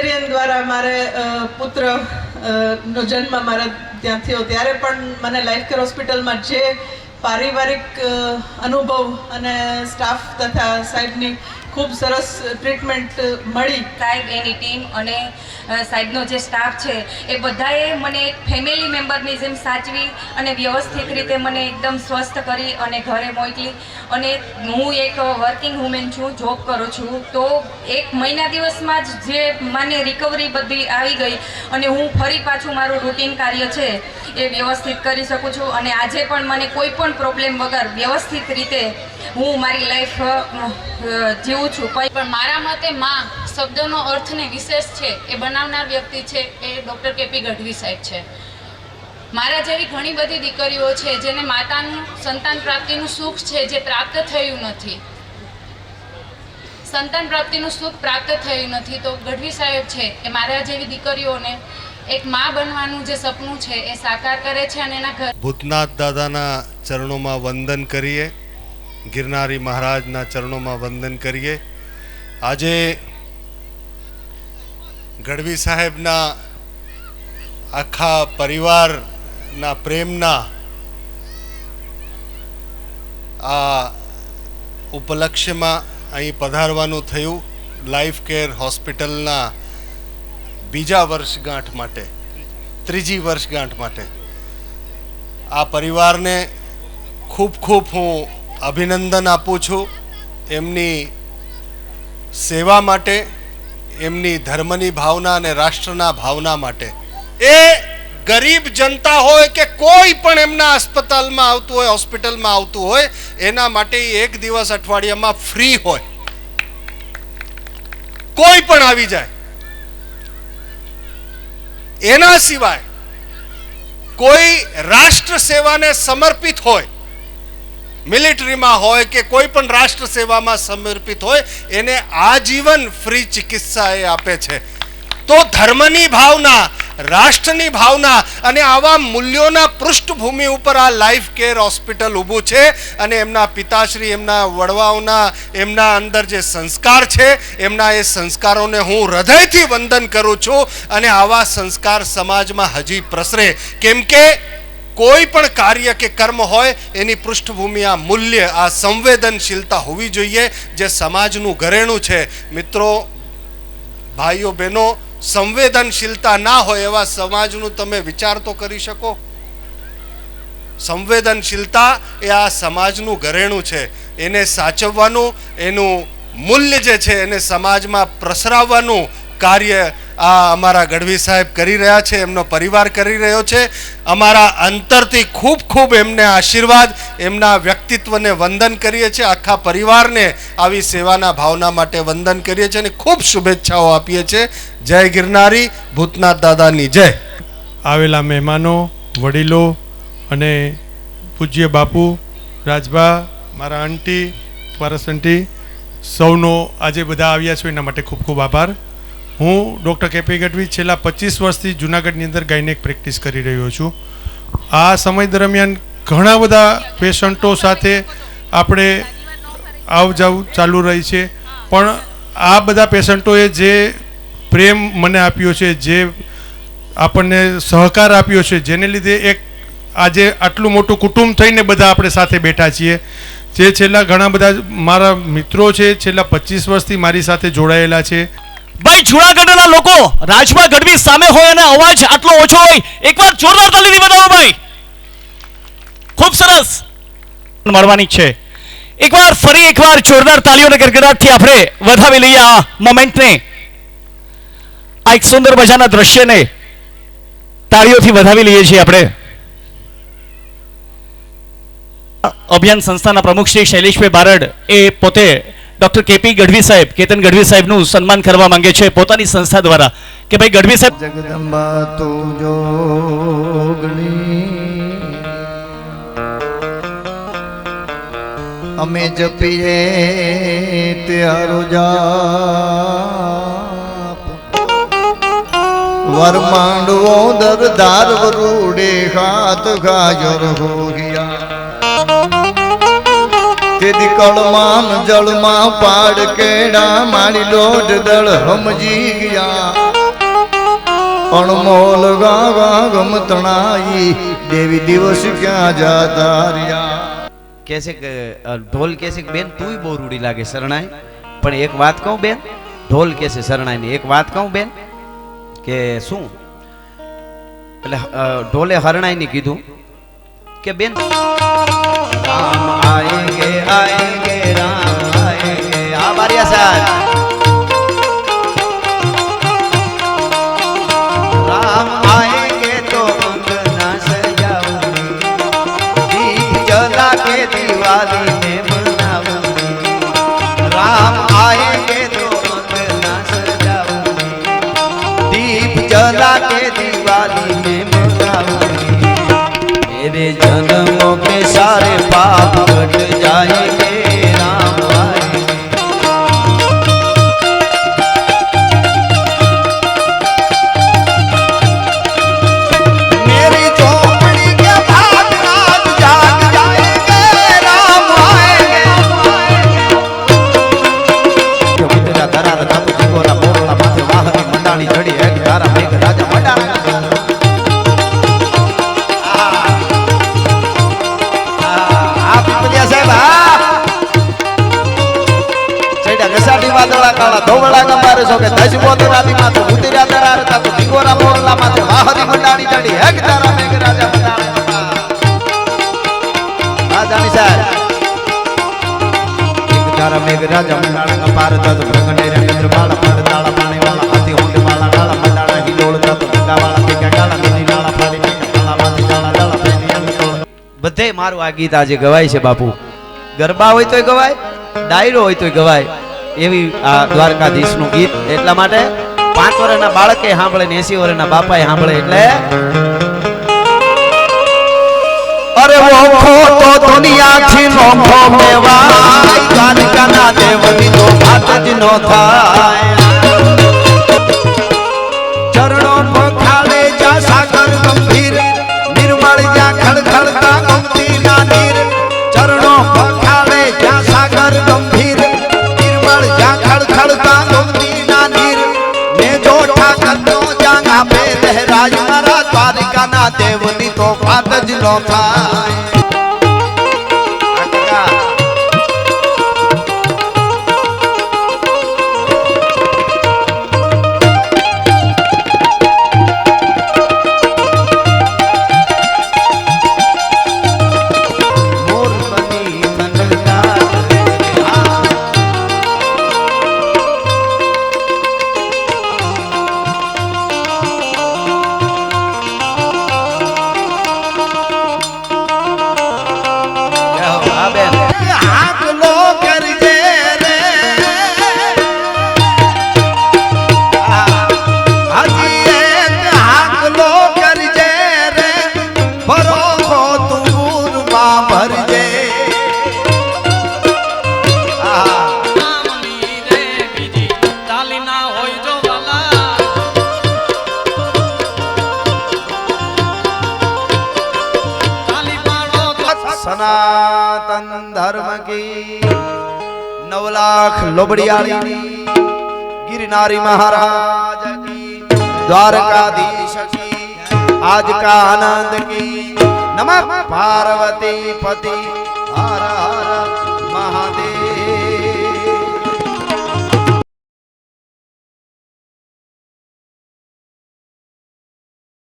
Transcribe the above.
Caesarean દ્વારા મારે પુત્ર નો જન્મ મારા ત્યાં થયો ત્યારે પણ મને લાઈફ કેર હોસ્પિટલમાં જે પારિવારિક અનુભવ અને સ્ટાફ તથા સાહેબની ખૂબ સરસ ટ્રીટમેન્ટ મળી. સાહેબ એની ટીમ અને સાહેબનો જે સ્ટાફ છે એ બધાએ મને એક ફેમિલી મેમ્બરની જેમ સાચવી અને વ્યવસ્થિત રીતે મને એકદમ સ્વસ્થ કરી અને ઘરે મોકલી. અને હું એક વર્કિંગ વુમેન છું, જોબ કરું છું, તો એક મહિના દિવસમાં જ જે મને રિકવરી બધી આવી ગઈ અને હું ફરી પાછું મારું રૂટીન કાર્ય છે એ વ્યવસ્થિત કરી શકું છું. અને આજે પણ મને કોઈ પણ પ્રોબ્લેમ વગર વ્યવસ્થિત રીતે હું મારી લાઈફ જીવું છું. પણ મારા મતે માં શબ્દનો અર્થને વિશેષ છે એ બનાવનાર વ્યક્તિ છે એ ડૉક્ટર કેપી ગઢવી સાહેબ છે. મારા જેવી ઘણી બધી દીકરીઓ છે જેને માતાનું સંતાન પ્રાપ્તિનું સુખ છે જે પ્રાપ્ત થયું નથી, સંતાન પ્રાપ્તિનું સુખ પ્રાપ્ત થયું નથી, તો ગઢવી સાહેબ છે એ મારા જેવી દીકરીઓને એક માં બનવાનું જે સપનું છે એ સાકાર કરે છે. અને એના ઘર ભૂતનાથ દાદાના ચરણોમાં વંદન કરીએ, ગિરનારી મહારાજના ચરણોમાં વંદન કરીએ. આજે ગઢવી સાહેબના આખા પરિવારના પ્રેમના આ ઉપલક્ષ્યમાં અહીં પધારવાનું થયું. લાઈફ કેર હોસ્પિટલના બીજા વર્ષગાંઠ માટે, ત્રીજી વર્ષગાંઠ માટે આ પરિવારને ખૂબ ખૂબ હું અભિનંદન આપું છું. એમની સેવા માટે, એમની ધર્મની ભાવના અને રાષ્ટ્રના ભાવના માટે. એ ગરીબ જનતા હોય કે કોઈ પણ એમના અસ્પતાલમાં આવતું હોય, હોસ્પિટલમાં આવતું હોય, એના માટે એક દિવસ અઠવાડિયામાં ફ્રી હોય, કોઈ પણ આવી જાય. એના સિવાય કોઈ રાષ્ટ્ર સેવાને સમર્પિત હોય, મિલિટરીમાં હોય કે કોઈ પણ રાષ્ટ્ર સેવામાં સમર્પિત હોય, એને આજીવન ફ્રી ચિકિત્સા એ આપે છે. તો ધર્મની ભાવના, રાષ્ટ્રની ભાવના અને આવા મૂલ્યોના પૃષ્ઠભૂમિ ઉપર આ લાઈફ કેર હોસ્પિટલ ઊભું છે. અને એમના પિતાશ્રી, એમના વડવાઓના, એમના અંદર જે સંસ્કાર છે, એમના એ સંસ્કારોને હું હૃદયથી વંદન કરું છું. અને આવા સંસ્કાર સમાજમાં હજી પ્રસરે, કેમ કે કોઈ પણ કાર્ય કે કર્મ હોય એની પૃષ્ઠભૂમિ આ મૂલ્ય, આ સંવેદનશીલતા હોવી જોઈએ, જે સમાજનું ઘરેણું છે. મિત્રો, ભાઈઓ બહેનો, સંવેદનશીલતા ના હોય એવા સમાજનું તમે વિચાર તો કરી શકો? સંવેદનશીલતા એ આ સમાજનું ઘરેણું છે. એને સાચવવાનું, એનું મૂલ્ય જે છે એને સમાજમાં પ્રસરાવવાનું કાર્ય આ અમારા ગઢવી સાહેબ કરી રહ્યા છે, એમનો પરિવાર કરી રહ્યો છે. અમારા અંતરથી ખૂબ ખૂબ એમને આશીર્વાદ, એમના વ્યક્તિત્વને વંદન કરીએ છીએ. આખા પરિવારને આવી સેવાના ભાવના માટે વંદન કરીએ છીએ અને ખૂબ શુભેચ્છાઓ આપીએ છીએ. જય ગિરનારી, ભૂતનાથ દાદાની જય. આવેલા મહેમાનો, વડીલો અને પૂજ્ય બાપુ, રાજભા, મારા આંટી, પારસ આંટી, સૌનો આજે બધા આવ્યા છો એના માટે ખૂબ ખૂબ આભાર. હું ડૉક્ટર કેપી ગઢવી છેલ્લા 25 વર્ષથી જૂનાગઢની અંદર ગાયનેક પ્રેક્ટિસ કરી રહ્યો છું. આ સમય દરમિયાન ઘણા બધા પેશન્ટો સાથે આપણે આવ જાવ ચાલુ રહી છે, પણ આ બધા પેશન્ટોએ જે પ્રેમ મને આપ્યો છે, જે આપણને સહકાર આપ્યો છે, જેને લીધે એક આજે આટલું મોટું કુટુંબ થઈને બધા આપણે સાથે બેઠા છીએ. જે છેલ્લા ઘણા બધા મારા મિત્રો છે, છેલ્લા 25 વર્ષથી મારી સાથે જોડાયેલા છે. ભાઈ, જૂનાગઢના લોકો રાજભા ગઢવી સામે હોય અને અવાજ આટલો ઓછો હોય, એકવાર જોરદાર તાલીથી બતાવો ભાઈ. ખૂબ સરસ મળવાની છે. ફરી એકવાર જોરદાર તાલીઓના ગડગડાટથી આપણે વધાવી લઈએ આ મોમેન્ટને, આ એક સુંદર મજાના દ્રશ્યને તાળીઓથી વધાવી લઈએ છીએ આપણે. અભિયાન સંસ્થાના પ્રમુખ શ્રી શૈલેષભાઈ બારડ એ પોતે ડોક્ટર કેપી ગઢવી સાહેબ, કેતન ગઢવી સાહેબનું સન્માન કરવા માંગે છે પોતાની સંસ્થા દ્વારા કે ભાઈ ગઢવી સાહેબ. જગદંબા તું જોગણી અમે જપીએ ત્યારો જાપ વરમાંડવો દરદાર વરુડે હાથ ગાજર હો ગયા તેદી કળમાં જળમાં પાડ કેડા મારી લોઢ દળ સમજી ગયા અણમોલ ગાવા ગમતણાઈ દેવી દિવસ ક્યાં જાતા રહ્યા. કહેશે કે ઢોલ કહેશે કે બેન તુંય બહુ રૂડી લાગે શરણાઈ, પણ એક વાત કહું બેન, ઢોલ કહેશે શરણાઈની એક વાત કહું બેન, કે શું? એટલે ઢોલે હરણાઈને કીધું કે બેન રામ આએંગે આએંગે રામ આએંગે. આ બારિયા સાહેબ राम आएंगे तो अंगना सजाऊंगी, दीप जला के दिवाली में मनाऊंगी. राम आएंगे तो अंगना सजाऊंगी, दीप जला के दिवाली में मनाऊंगी. मेरे जन्मों के सारे पाप कट जाएंगे, राम आएंगे. ધોવળા ગંબારે છો કે દજબો દરાદી માથે ઉતર્યા દરાર તા તો ઢીંગોરા મોરલા માથે વાહરી મંડાણી ચડી હેક તારા મેઘ રાજા મંડાણા. આ જાણી સાહેબ એક તારા મેઘ રાજા મંડાણા પાર તા તો પ્રગટે રંગેન્દ્ર બાળા પાડ તાળા પાણી વાળા હાથી હોંડ વાળા ડાળા મંડાણા હિલોળ તા તો ગંગા વાળા કે ગાળા નદી નાળા પાડી ડાળા માથે ડાળા ડાળા પેની અંતોળ. બધે મારું આ ગીત આજે ગવાય છે બાપુ. ગરબા હોય તોય ગવાય, ડાયરો હોય તોય ગવાય, એવી આ દ્વારકાધીશનું ગીત. એટલા માટે 5 વર્ષના બાળકે સાંભળે ને 80 વર્ષના બાપાએ સાંભળે એટલે અરે ઓખો તો દુનિયાથી નોખો મેવાય, દ્વારકાના દેવની તો વાત જ નો થાય. ચરણો પખાડે જા સાગર ગંભીર, નિર્મળ જા ખળખળતા ગોમતીના નીર. ચરણો પખાડે જા સાગર ગંભીર, ખળખળતા ગોમતીના નીર. ને જોઠા કરતો જાંગા પે લહેરાજ, મારા દ્વારિકાના દેવની તો વાત જ નો થાય. સનાતન ધર્મ કી 9 લાખ લોબડિયાળી गिरनारी महाराज की, द्वारकाधीश की, आज का आनंद की. नमः पार्वती पति हर हर